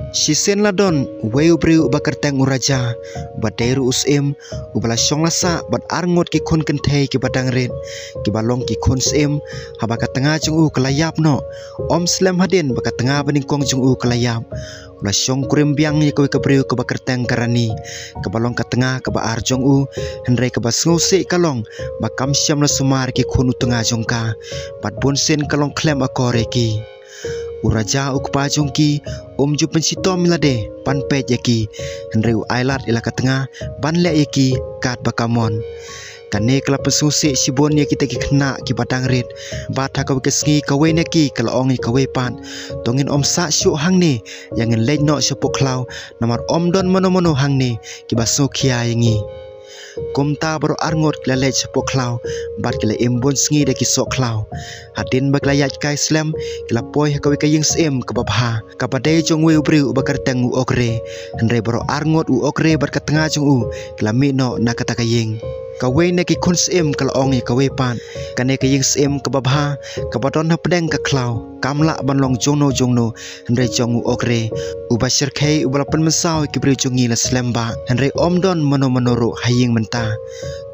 Shisen ladon weu briu bakar teng uraja baderu usim ubala shong lasa bat arngot ki kun kentei ki badang red ki balong ki kun sim habaka tengah jung u kelayap no om slam hadin baka tengah bening kong jung u kelayap ula shong kurim biang ye ke briu ke bakar teng karani ke balong ka tengah ke ba ar jung u henre ke ba sngusi kalong bakam syam la sumar ki kun tengah jong ka bat bonsen kalong klem akore ki uraja ukpa jongki ju pensitom milade pan pej yaki henreu ailat ila ka tengah ban le yaki kat bakamon kane kala pesusi sibon ya kita ki kena ki batang red bat ha ka kesngi ka we neki kala ongi ka we pan tongin sa syuk hang ni yang lej no sepok klau namar don mono hang ni ki baso khia yangi kumta baru arngot klalej sepok klau bat kila imbon sngi de ki sok klau hadin baklayat kai slam kila poi ka we ka ying sem ka babha ka padai jong we ubriu bakar teng u okre henre baru arngot u okre bar ka tengah jong u kila mi no na kata ka ying ka we ne ki kun sem kala ongi ka we pan kane ka ying sem ka babha ka badon ha pedeng ka klau kamla banlong jongno henre jong u okre u basir khai u balapan mesau ki briu jongi la slamba henre don mono ro haying menta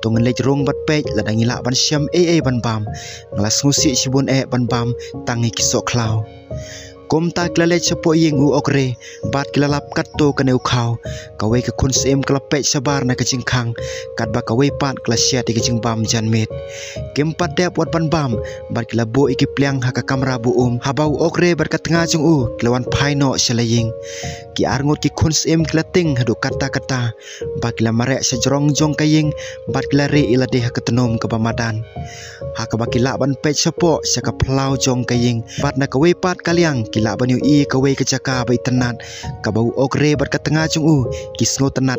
tong lej rong bat pej la dangila ban syam ban bam nglas ngusi sibun ban bam tangi ki sok klau kumta klale chapo ying u okre bat kilalap katto kane u khau kawe ka kun sem klapet sabar na kaching khang kat ba kawe pat klasia ti kaching bam janmet kempat dep wat ban bam bat kilabo iki pliang ha ka kamera bu habau okre bar ka tengah jung u klawan phaino selaying ki arngot ki kun sem klating hadu kata ba kila marek sajrong jong kaying bat kilare ila de ha katenom ka bamadan ha ka ba kila ban pej sapo saka plau jong kaying bat na kawe pat kaliang kila banyu i kawe kecaka bai tenat ka bau okre bar ka tengah jung u kisngo tenat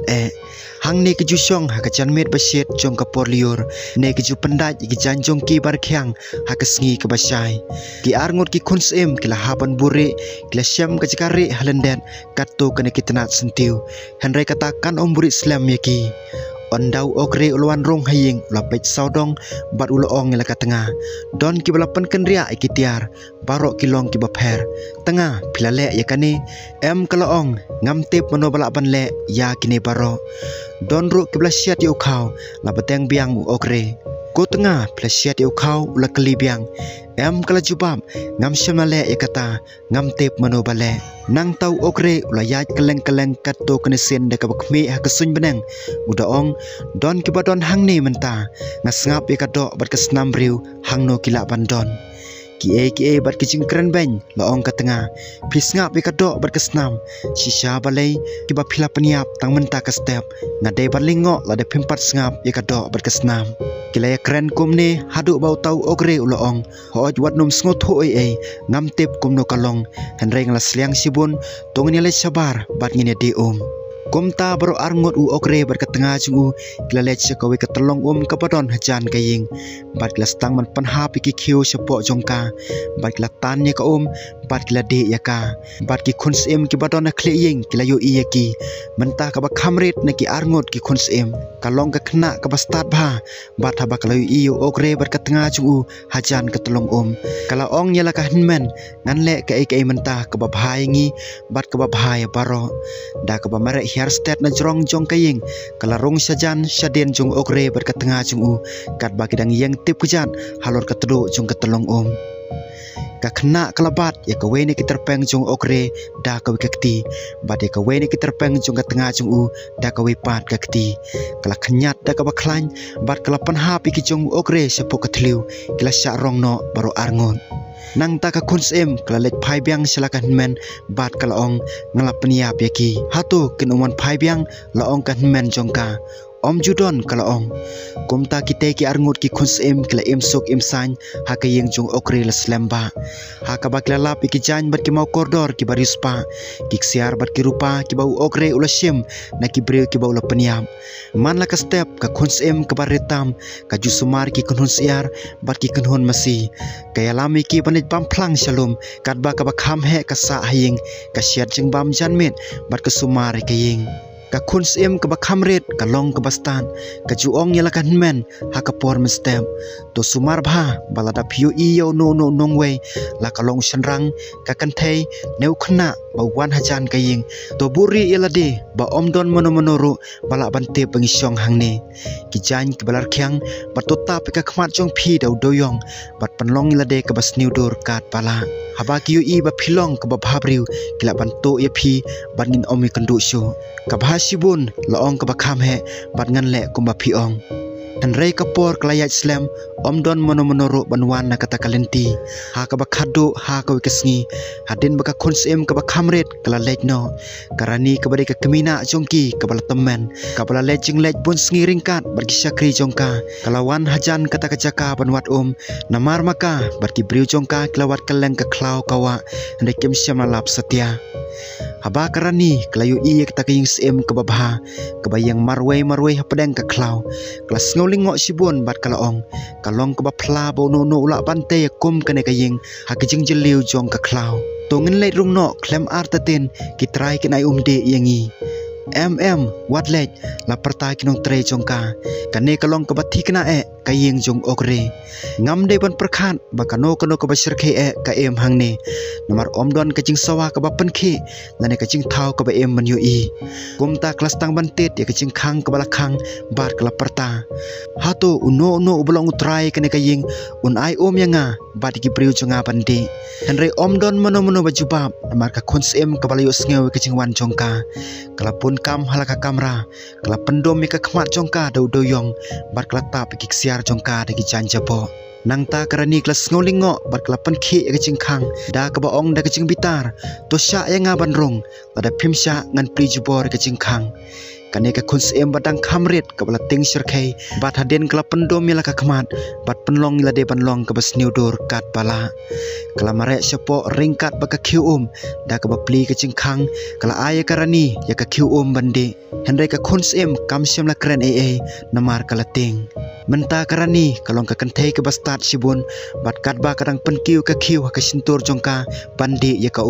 hang ne keju syong ha ka janmet basyet jong ka porliur ne keju pendaj ki janjong ki bar khyang ha ka sngi ka basai ki arngot ki kunsem kila haban bure kila syam ka jikare halendet katto kane kitenat sentiu henre katakan burit slam yaki ondau okre uluan rong haying lapet saudong bat uloong ila ka tengah don ki balapan kenria ikitiar barok kilong ki bapher tengah pilale yakani kalaong ngamtip mano balak banle ya kini baro don ru ki blasiat yu khau la beteng biang okre ko tengah blasiat yu khau ula kali biang kala jubam ngam syamale yakata ngamtip mano bale nang tau okre ula yaj keleng katto kene sen de ka bakmi ha kesun beneng udaong don ki badon hang ni menta ngasngap ya kadok bat kesnam briu hang no kila bandon ki bat kicing keren ben laong ka tengah pisngap ya kadok bat kesnam sisa balai ki ba phila peniap tang menta ka step ngade bat lingo la de pimpat sngap ya kadok bat kesnam kila ya keren kum ni hadu bau tau okre ulaong hoj wat num sngot ho ngam tip kum no kalong henre ngla sliang sibun tongni le sabar bat ngine de kumta baru arngot u okre bar ka tengah jung u kila lech kawe ka telong ka padon hajan kaying bat kila stang man panha pi ki khiu sepo jongka bat kila tan ye ka bat kila de ya ka bat ki khuns ki badon na khle ying kila yo i ki mentah ka ba khamret na ki arngot ki khuns kalong ka khna ka ba start bha bat ha ba kala i okre bar ka tengah jung u hajan ka telong kala ong yala ka hinmen ngan le ka mentah ka ba bhaingi bat ka ba bhai baro da ka ba mare hairstyle na jrong jong kaying kala rong sajan syaden jong okre bar ka tengah jung u kat ba kidang yang tip kujan halor ka tedu jong ka telong ka khna kalabat ya ka we ni kiterpeng jong okre da ka wikti bat ya ka we ni kiterpeng jong ka tengah jong u da ka we pat ka kti kala khnyat da ka ba khlain bat kala panha pi ki jong okre sepo ka thliu kila sya rong no baru arngon nang ta ka kunsem kala lek phai biang silakan men bat kala ong ngalap peniap yaki hatu kinuman phai biang laong kan men jongka judon kala ong kumta kite ki arngut ki kunsem kala suk san ha ka yeng jong okre la slamba ha ka bakla lap ki jan bat ki mau koridor ki barispa ki siar bat ki rupa ki bau okre ula sim na ki bre ki bau la peniap man la ka step ka kunsem ka baritam ka jusumar ki kunhun siar bat ki kunhun masi kaya lami ki banit pam phlang shalom kat ba ka ba kham he ka sa haying ka siat jing bam janmet bat ka sumar ka yeng ka kun sem ka ba khamret ka long ka bastan ka juong yala kan men ha ka por mestem to sumar bha balada phiu i yo no nongwe la ka long shanrang ka kan thei neu khna ba 1,000 ka ying to buri yala de ba omdon mono bala bante pengisyong hangne ki jan ki balar khyang ba to ta pe ka khmat jong phi dau doyong bat panlong yala de ka bas niu dor kat pala haba ki i ba philong ka ba bhabriu kila banto ye phi ban ngin omi kandu shu ka bha sibun laong ka ba kham he bat ngan le kum ba phi ong dan rei kapor kelayat slam omdon mono banwan na kata kalenti ha ka ba khadu ha ka wikesngi hadin baka konsem ka ba khamret kala lejno karani ka ba de ka kemina jongki ka bala temen ka bala lejing lej bun sngi ringkat bagi syakri jongka kalawan hajan kata kajaka banwat namar maka bagi briu jongka kelawat keleng ka klau kawa ndek kem syam setia haba karani kelayu i kita kaying sem ke babha ke bayang marwei pedang ke klau kelas ngolingok sibun bat kalaong kalong ke bapla bo no ulak pantai kum kene kaying hakijing jeliu jong ke klau tongin leit rung no klem artatin kitrai kenai umde yangi wat lej la pertai kinong tre jongka kane kalong ke bathi kena kaying jong okre ngam de ban perkhat bakano kano ke basir khe ka em hangne namar omdon kajing sawa ke bapen khe lane kajing thau ke ba em man yu i kumta kelas tang bantet ya kajing khang ke bala khang bar kala perta hato uno ublong utrai kene kaying ai yanga bat ki priu jonga bande henre omdon mono bajubab namar ka khonsem ke bala yu sngew kajing wan jongka kala pun kam halaka kamra kala pendom mi ka khmat jongka dau doyong bat kala tap ki siar jongka de ki janjabo nang ta karani kelas ngolingo bat kala pen khi ka jingkhang da ka baong da ka jing bitar to sha yanga banrong pada phimsha ngan prijubor ka jingkhang kane ka khonsem badang khamret ka bala ting sirkhai bat haden kala pendom mi la ka khmat bat penlong la de banlong ka bas niudur kat bala kala mare sepo ringkat baka khium da ka bapli ka jingkhang kala aya karani ya ka khium bande henre ka khonsem kamsem la kren namar kala ting menta karani kalong ka kanthai ka bastat sibun bat kat ba kadang penkiu ka khiu ka sintur jongka bandi ya ka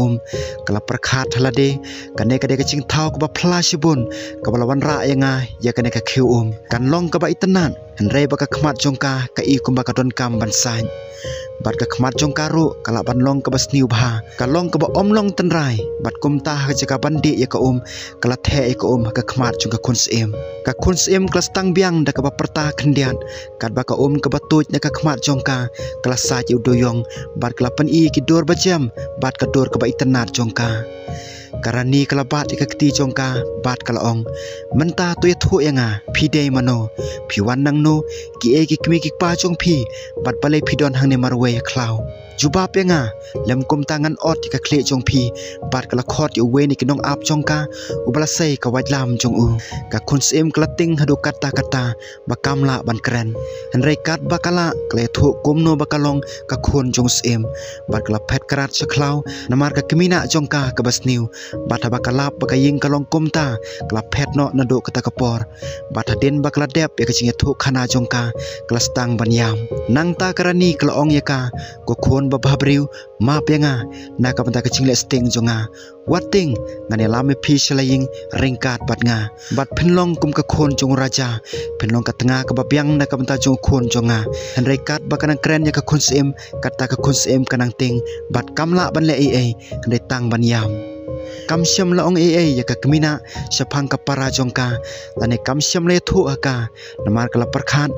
kala perkhat halade kane ka de ka jing thau ka ba phla sibun ka bala ra yanga ya kane ka khiu kan long ka ba itenan henre ba ka khmat jongka ka i kumba ka don kam bansai bat ka khmat jongka ru kala ban long ka bas niu bha kalong ka ba omlong tenrai bat kumta ha jaka bandi ya ka kala the ka ka khmat jongka kunsem kelas tang biang da ka ba perta khendian kat ba ka ka ba tuj na ka khmat jongka kala sa ju doyong bat kala pen i ki dor ba jam bat ka dor ka ba itenat jongka karani kala bat ka kti jongka bat kala ong menta tu ya thu yanga phi dei mano phi wan nang no ki ki kmi ki pa jong phi bat balai phi don hang ne marwe khlau juba penga lem kum tangan ot ka khle jong phi bat kala khot yu we ni kinong ap jongka ubala sei ka waj lam jong ka khonsem kala ting hadu kata ba kamla ban kren henre kat bakala kle thu kumno bakalong ka khon jong sem bat kala phet karat chkhlau namar ka kmina jongka ka basniu bat bakala bakaying kalong kumta kala phet no nado kata kapor bat den bakala dep ya kaching thu khana jongka kelas tang banyam nang ta karani kala ong yaka ko khon ba bhabriu ma penga na ka banta kaching le sting jonga wating ngane lame phi slaying ringkat bat nga bat phenlong kum ka khon jong raja phenlong ka tanga ka babyang na ka banta jong khon jonga henre kat bakana kren ya ka khonsem kata ka khonsem kanang ting bat kamla ban le henre tang banyam kamsyam laong ya ka kemina syapang ka para jongka lane kamsyam le thu aka namar kala perkhat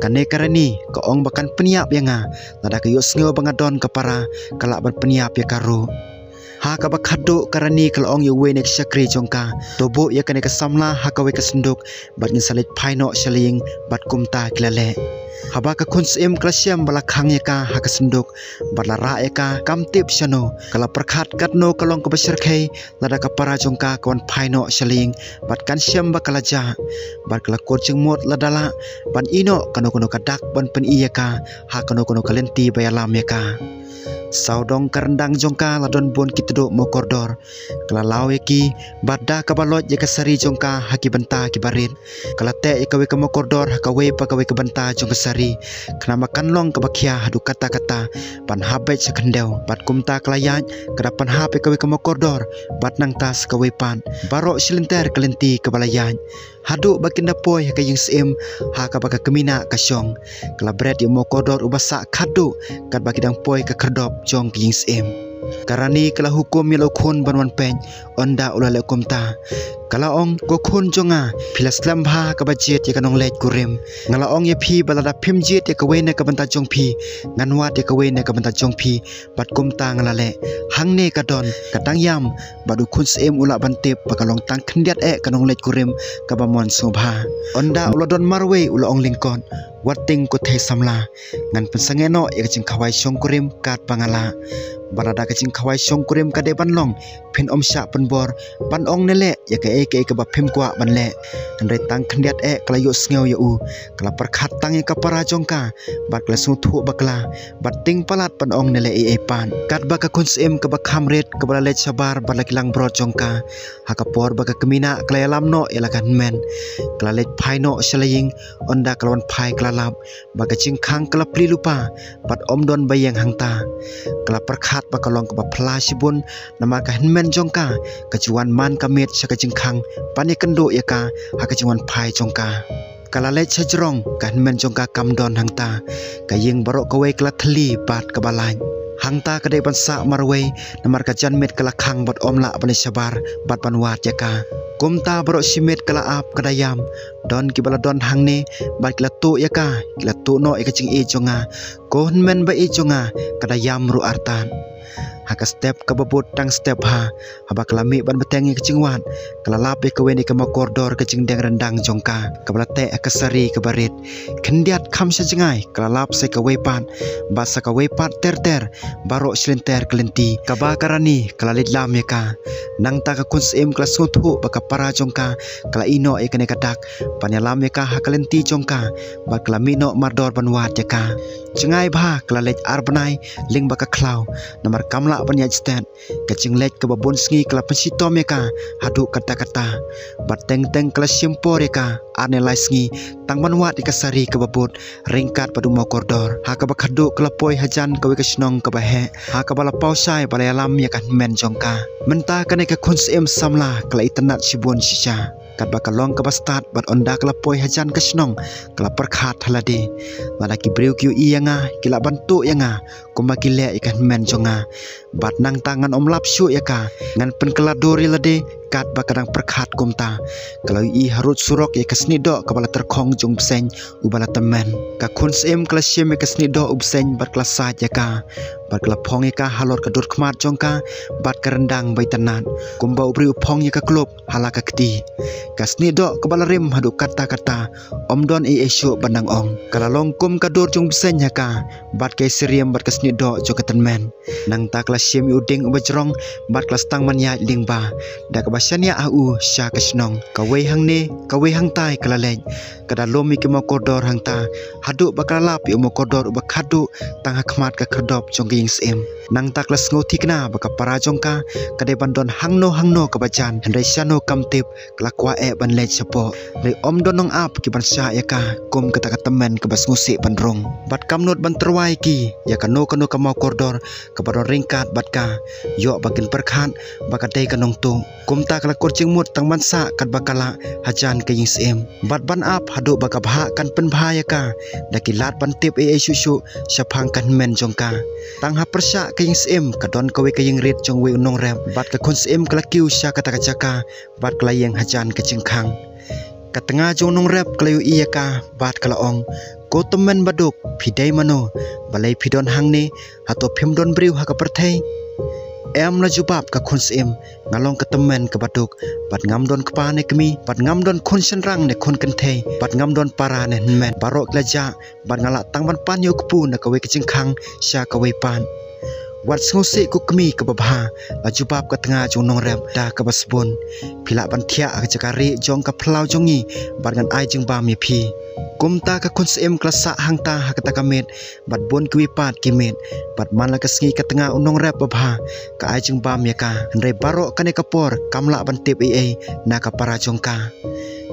kane karani ka ong bakan peniap yanga lada ka yosngo bangadon ka para kala ban peniap ya karu ha ka bakhado karani kala ong we nek syakri jongka tobo ya kane ka samla ha ka we ka senduk bat ngin salit phaino shaling bat kumta klale haba ka khonsem klasyam bala khang yaka ha ka senduk bala ra yaka kamtip syano kala perkhat katno kalong ka basir khai lada ka para jongka kawan phaino shaling bat kan syam bakala ja bat kala korjing mot ladala ban ino kano kadak ban pen iyaka ha kano kalenti bayalam yaka saudong karendang jongka ladon bon kitdo mokordor kala law yaki badda ka balot yaka sari jongka haki banta ki barit kala te ikawe ka mokordor hakawe pa kawe ka banta jongka kesari kena makan long ke bakia hadu kata-kata pan habet sekendau bat kumta kelayat kedapan hape kawe kemokordor bat nang tas kawe pan barok silenter kelenti ke balayan hadu baginda poi ka yung sim ha ka baka kemina ka syong kelabret yung mokodor ubasak kadu kat bagidang poi ka kerdop jong ke yung sim karani kala hukum yelo khun banwan pen onda ulale kumta kala ong ko khun jonga philas lambha ka bajet ya kanong let kurim ngala ong ye phi balada phimjet ya ka wena ka banta jong phi nganwat ya ka wena ka banta jong phi bat kumta ngala le hangne ka don katang yam badu khun sem ula bantip pakalong tang khndiat kanong let kurim ka bamon sobha onda uladon marwe ula ong lingkon wating ko the samla ngan pensangeno ya kaching khawai syong kurim kat pangala barada kaching khawai syong kurim ka de banlong phin omsha penbor ban ong nele ya ka ke ba phim kwa ban le andre tang khndiat klayo sngew ya u kala perkhat tang ya ka para jongka bat kala su thu bakla bating palat pan ong nele pan kat ba ka kunsem ka ba khamret ka ba le sabar ba lakilang bro jongka ha ka por ba ka kemina klaya lamno ya lakan men kala le phaino selaying onda kalwan phai kala lap ba ka chingkhang kala pli lupa bat omdon bayang hangta kala perkhat ba kalong ka ba phla sibun nama ka men jongka kajuan man kamit sa kajingkhang pani kendo ya ka ha kajuan phai jongka kala le chajrong kan men jongka kamdon hangta kaying barok kawe kala thli bat kabalai hangta kadai bansa marwe namar ka janmet kala khang bat omla bani sabar bat banwat ya ka kumta barok simit kala ap kadayam don kibala don hangne bat kala tu ya ka kila tu no ikaching e jonga ko men ba e jonga kadayam ru artan haka step kababut tang step ha haba kelami ban betengi kecingwan kelalap ke weni ke makordor kecing deng rendang jongka kebalate kesari kebarit kendiat kham sejengai kelalap se ke wepan basa ke wepat ter barok silenter kelenti kabakarani kelalit lam yaka nang ta ka kunsim kelas sutu baka para jongka kala ino e kene kadak panyalam yaka hakalenti jongka ba kelamino mardor banwat yaka jengai bah kelalit arbanai ling baka klau nomor kamla banyak stand kacing lek ke babon sngi kala pensitom yaka hadu kata-kata bateng-teng kala simpor yaka anelai sngi tang manwat ikasari ke babut ringkat padu mokordor ha ka bakhadu kala poi hajan kawe kasnong ka bahe ha ka bala pausai bala alam yakan men jongka menta kane ka kunsem samla kala itanat sibun sisa kat bakalong ka bastat bat onda kala poi hajan kasnong kala perkhat halade malaki breu kyu iyanga kila bantu yanga kumakile ikan men jonga bat nang tangan omlap syu yaka ngan pen kala dori lade kat bakadang perkhat kumta kalau i harut surok ya kasni do kabala terkhong jung bseng ubala temen ka kunsem kala syem ya kasni do ubseng bat kala sat yaka bat kala phong yaka halor ka dur khmat jongka bat kerendang baitanan kumba ubri uphong yaka klub halaka kti kasni do kabala rim hadu kata-kata omdon i esyu bandang ong kala longkum ka dur jung bseng yaka bat ke seriam bat kasni do jokatan men nang ta kala syem uding ubajrong bat kala stang manyai lingba da basania au sya kasnong kawe hangne kawe hangtai kalaleng kada lomi ke mokodor hangta hadu bakalap yo mokodor bakhadu tang khmat ka khadop jongking sem nang taklas ngoti kna baka para jongka kade bandon hangno ka bajan handai syano kamtip kelakwa ban lej sapo le om donong ap ki ban sya yaka kum kata temen ke bas ngusi bandrong bat kamnot ban terwai ki ya kano ka mokodor ka badon ringkat bat ka yo bakin perkhat baka dei kanong tu kumta kala kurcing mut tang mansa kat bakala hajan ke ying sem bat ban ap hadu baka bha kan pen bhaya ka dakilat ban tip susu syapang kan men jongka tang ha persya ke ying sem kadon kawe ke ying rit jong we unong rem bat ka kun sem kala kiu sya kata kacaka bat kala yang hajan ke cingkhang katengah jong nong rep kala yu iyaka bat kala ong ko temen baduk pidai mano balai pidon hangne hato phimdon briu ha ka perthai em la jubab ka kunsem ngalong ka temen ka baduk bat ngamdon kpa ne kemi bat ngamdon kun senrang ne kun kenthe bat ngamdon para ne men barok laja bat ngala tangban pan yo kpu na ka we kicingkhang sya ka we pan wat ngosi ku kemi ka babha la jubab ka tengah jong nong rem da ka basbon phila ban thia ka jakari jong ka phlau jongi bat ngan ai jing ba mi phi kumta ka kunsem klasa hangta hakata kamet bat bon kwi pat kimet bat manla ka sngi ka tengah unong rep babha ka ai jing ba mi ka ndai baro kane kapor kamla ban tip na ka para jongka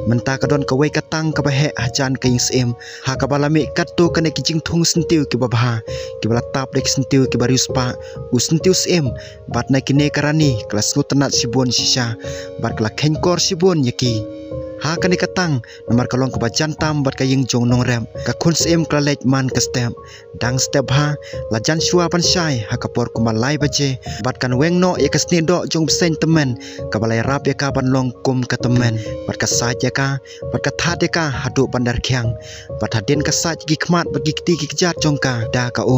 Mentah kadon kawai katang kabahe hajan kaying sem. Ha kabalami kato kane kijing thung sentiu ke babha. Kibala tap dek sentiu ke barius pa. Sentiu sem. Bat na kine karani kelas ngutanat sibon sisa. Bat kala kenkor sibon yaki. Ha kane katang namar kalong ke bajan tam bat kaying jong nong rem. Ka kun sem kala lej man ke step. Dang step ha lajan shua pan syai ha kapor kumalai baje. Bat kan weng no ya kasni dok jong besen temen. Kabalai rap ya ka ban long kum ka temen. Bat ka saj ya ka. Bat ka that ya ka haduk bandar kyang. Bat hadin ka saj gi khmat bat gi kti gi kjat jong ka da ka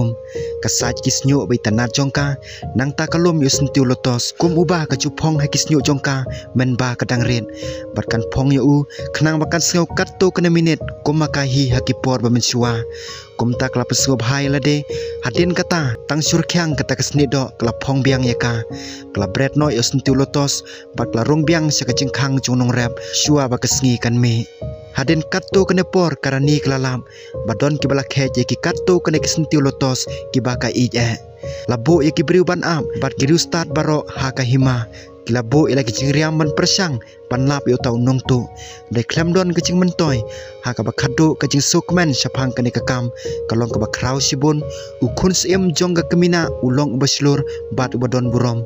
Ka saj gi snyu bai tanat jong ka. Nang ta kalum yu sentiu lotos. Kum ubah ka chupong ha gi snyu jong ka. Men ba kadang rin. Bat kan pong yu kenang makan sengau kato kena minit kum makahi hakipor bamensua kum tak la pesngau bhai lade hadin kata tang sur khyang kata kasni do kala phong biang yaka kala bread no yo sentiu lotos bat la rong biang sa kajing khang chunong rap shua ba kasngi kan me hadin kato kena por karani kalalam badon kibala khe je ki kato kena kisentiu lotos kibaka ije labo ye kibriu ban am bat kiru start baro ha ka hima Kilabo ila kicing riam ban persang panlap yo tau nong tu dai klam don kicing mentoy ha ka bakhado kicing sukmen sapang kane kakam kalong ka bakrau sibun ukun sem jong ka kemina ulong baslur bat ubadon burom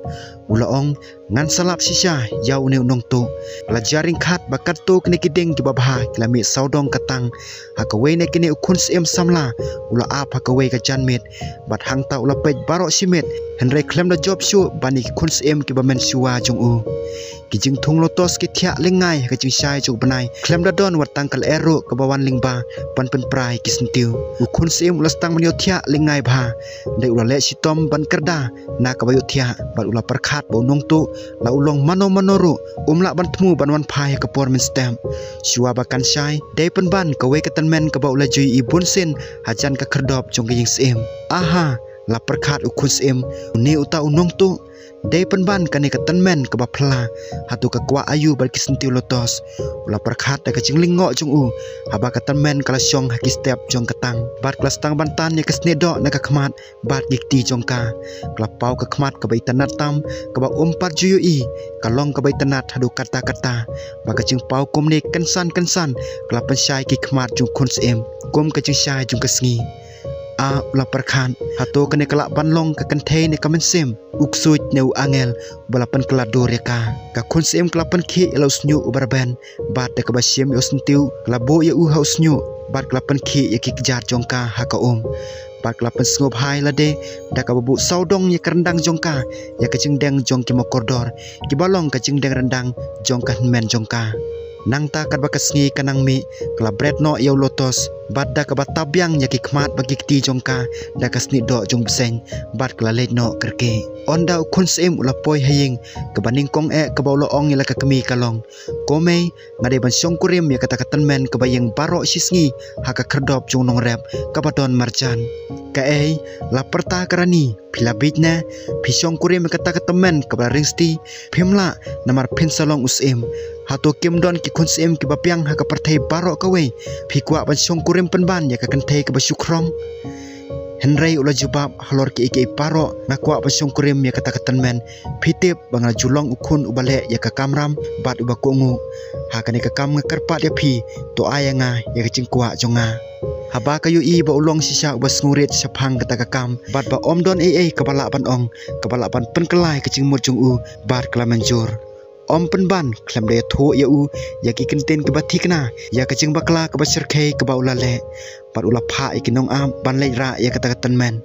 ulaong ngan salap sisa yau ne nong tu la jaring khat bakato kene kideng ki babha kilami saudong katang ha ka we ne kene ukun sem samla ula ap ha ka we ka janmit bat hang ta ula pej barok simit henry klam da job shu bani kun sem ki bamen suwa u kijing thung lotos ki thia lengai ka ching sai chu banai klem da don wat tangkal ero ka bawan lingba pan pen prai kisentiu ukun sim ulas tang manyo thia lengai bha dei ula le sitom ban kerda na ka bayu thia bat ula perkhat bo nong tu la ulong mano manoru umla ban thmu ban wan phai ka por min stem suwa bakan sai dei pen ban ka we ka tan men ka ba ula jui ibun sin hajan ka kherdop jong kijing sim aha la perkhat ukun sim ni uta unong tu Dei penban kane ka tanmen ka bapla hatu ka kwa ayu bar kisentiu lotos ula perkhat da ka jinglingo jung u haba ka tanmen kala syong haki step jong katang bat kelas tang bantan ya kasne do na ka khmat bat gikti jong ka kala pau ka khmat ka bai tanat tam ka ba umpat juyu i kalong ka bai tanat hadu kata kata ba ka jing pau kum ne kansan kala pensai ki khmat jung kun sem kum ka jing syai jung kasngi a ula perkhan hatu kane kala banlong ka kanthe ne kamen sem uksuj neu angel balapan kelador ya ka kun sem kelapan ki elo snyu ubarben bat de ka basim yo sentiu kelabo ya u haus snyu bat kelapan ki ya ki kjat jongka ha ka bat kelapan sngop hai lade da ka babu saudong ya kerendang jongka ya ka jingdeng jong ki mokordor ki balong ka jingdeng rendang jongka men jongka nang ta kat bakas ngi kanang mi kala bread no yo lotos bat da ka batabyang ya ki khmat bagi kti jongka da kasni do jong beseng bat kala let no kerke onda ukun sem ula poi haying ka baning kong e ka baulo ong ila ka kemi kalong komei ngade ban syong kurim ya kata katan men ka bayang baro sisngi ha ka kherdop jong nong rap ka badon marjan ka ei la perta karani phila bitna phishong kurim kata katamen ka ba ringsti phimla namar phinsalong usem hato kimdon ki konsem ki bapiang ha ka parthai baro ka we phikwa ban syong kurim penban ya ka kanthai ka basyukrong Henry ula jubab halor ki iki paro nakwa pasung kurim ya kata katan men pitip bangal julong ukun ubale ya ka kamram bat uba kungu ha kani ka kam ngekerpat ya phi to ayanga ya kicing kwa jonga haba kayu i ba ulong sisa ubas ngurit sapang kata ka kam bat ba omdon kepala ban ong kepala ban penkelai kicing murjung u bat kelamanjur om penban klam daya thu ya u ya ki kenten ke bathikna ya kacing bakla ke basirkhe ke baulale par ula pha ikinong am ban lai ra ya kata katan men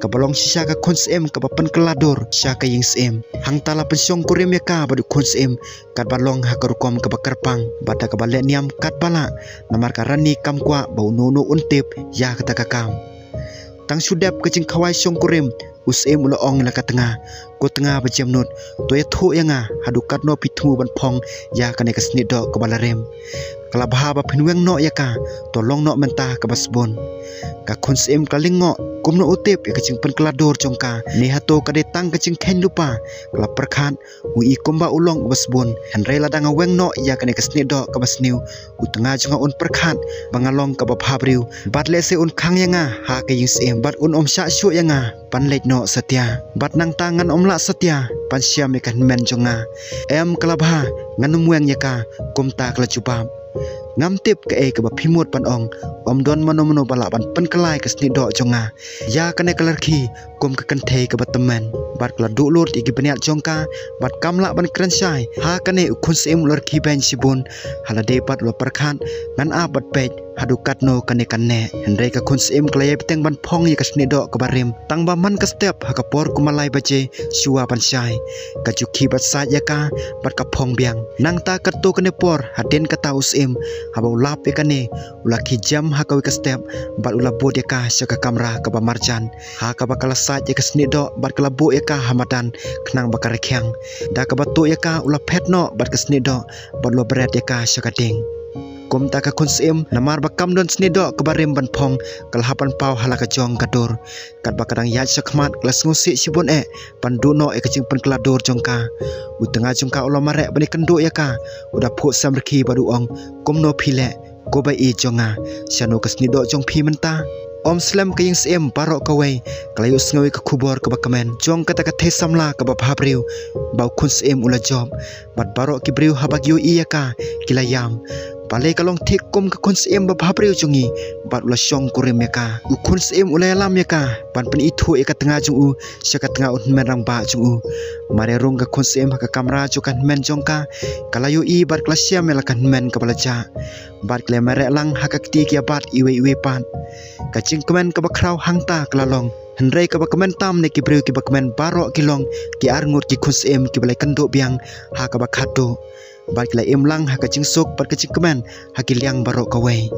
ke balong sisa ka konsem ke bapen kelador sya ka ying sem hang tala pensyong kurim ya ka badu konsem kat balong ha karukom ke bakarpang bata ke bale niam kat bala namar karani kam kwa bau nunu untip ya kata kakam tang sudap kacing khawai syong kurim usem ula ong la ka tengah ko tengah bajam nut to ya thu yanga hadukat no pithu ban phong ya kane ka snit do ko balarem kala bahaba phinweng no ya ka to long no mentah ka basbon ka khonsem kalingo kumno utip ya kacing pen kelador jongka ni hato ka detang kacing khen lupa kala perkhan ui kumba ulong basbon henre ladang weng no ya kane ka snit do ka basniu utengah jonga un perkhan bangalong ka babhabriu batle se un khang yanga ha ka yisem bat un omsha syu yanga panlek no satya bat nang tangan omla satya pan siam ikan men jonga em kalabha nganum weng yaka kumta kala jubab ngam tip ke ke ba phimut pan ong om don mano bala ban pen kelai ke sni do jonga ya kane kelarki kum ke kenthe ke bataman bat kala dulut igi beniat jongka bat kamla ban krensyai ha kane ukun sim larki ben sibun halade pat lo perkhan ngan a bat pej hadukat no kane hendai ka kun sim klaya peteng ban phong ye ke sni do ke barim tang ba man ke step ha ka por kumalai baje suwa ban syai ka jukhi bat sa ya ka bat ka phong biang nang ta ka to kane por haden ka ta usim ha ba ulap e kane ulaki jam ha ka ke step bat ula bod ya ka sya ka kamera ka ba marjan ha ka ba kala sa ye ke sni do bat kala bo ya ka hamadan knang ba ka rekyang da ka ba to ya ka ula phet no bat ke sni do bat lo bret ya ka sya ka ding kum ta ka kun sim namar ba kam don sni do ke barim ban phong kal hapan pau halaka jong kadur kat ba kadang ya sakmat klas ngusi sibun pan du no e kacing pen kladur jongka u tengah jongka ulo marek bani kendu ya ka udah phu samrki badu ong kum no phile ko ba i jonga syano ke sni do jong phi menta om slam ke yang sim parok kawai kalayus ngawi ke kubor ke bakamen jong kata ka the samla ke ba bhabriu bau kun sim ula job bat barok ki briu habagyu iya ka kilayam Palai kalong tik kum ke kun sim ba bhabriu jungi bat ula syong kurim ya ka u kun sim ula lam ya ka pan pen itu e ka tengah jung u syaka tengah un merang ba jung u mare rung ke kun sim ka kamera jukan men jongka kalayu i bat klasia melakan men ka balaja bat kle mare lang hakakti ki bat iwe pan kacing kemen ka bakrau hangta klalong hendrai ka bakamen tam ne ki briu ki bakamen barok kilong ki arngut ki kun sim ki balai kendo biang ha ka bakado bat kle imlang ha kacing sok bat kacing kemen ha ki liang barok kawai